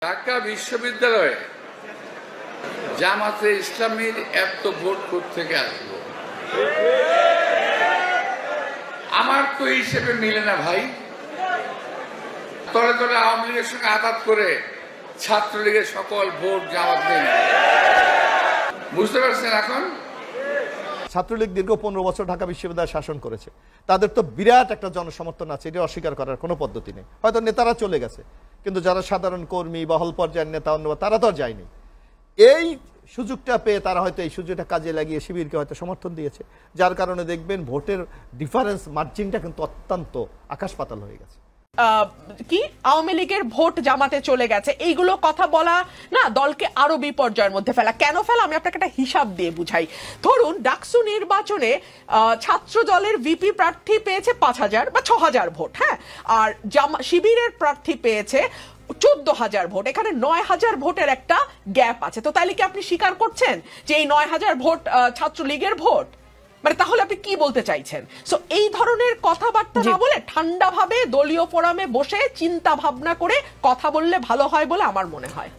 ঢাকা বিশ্ববিদ্যালয়ে জামাতে ইসলামীর এত ভোট থেকে আসলো, আমার তো হিসেবে মিলে না ভাই। তলে তলে আওয়ামী লীগের সঙ্গে আঘাত করে ছাত্রলীগের সকল ভোট জামাত নেই। বুঝতে পারছেন? এখন ছাত্রলীগ দীর্ঘ 15 বছর ঢাকা বিশ্ববিদ্যালয় শাসন করেছে, তাদের তো বিরাট একটা জনসমর্থন আছে, এটা অস্বীকার করার কোনো পদ্ধতি নেই। হয়তো নেতারা চলে গেছে, কিন্তু যারা সাধারণ কর্মী বা হল পর্যায়ের নেতা অন্য তারা তো আর যায়নি। এই সুযোগটা পেয়ে তারা হয়তো এই সুযোগটা কাজে লাগিয়ে শিবিরকে হয়তো সমর্থন দিয়েছে, যার কারণে দেখবেন ভোটের ডিফারেন্স মার্জিনটা কিন্তু অত্যন্ত আকাশ পাতাল হয়ে গেছে। কি আওয়ামী লীগের ভোট জামাতে চলে গেছে, এইগুলো কথা বলা না দলকে আরো বিপর্যয়ের মধ্যে ফেলা। কেন ফেলা আমি আপনাকে একটা হিসাব দিয়ে বুঝাই। ধরুন ডাকসু নির্বাচনে ছাত্র দলের ভিপি প্রার্থী পেয়েছে 5,000 বা 6,000 ভোট, হ্যাঁ, আর শিবিরের প্রার্থী পেয়েছে 14,000 ভোট। এখানে 9,000 ভোটের একটা গ্যাপ আছে। তো তাইলে কি আপনি স্বীকার করছেন যে এই 9,000 ভোট ছাত্রলীগের ভোট? মানে তাহলে আপনি কি বলতে চাইছেন? সো এই ধরনের কথাবার্তা না বলে ঠান্ডা ভাবে দলীয় ফোরামে বসে চিন্তা ভাবনা করে কথা বললে ভালো হয় বলে আমার মনে হয়।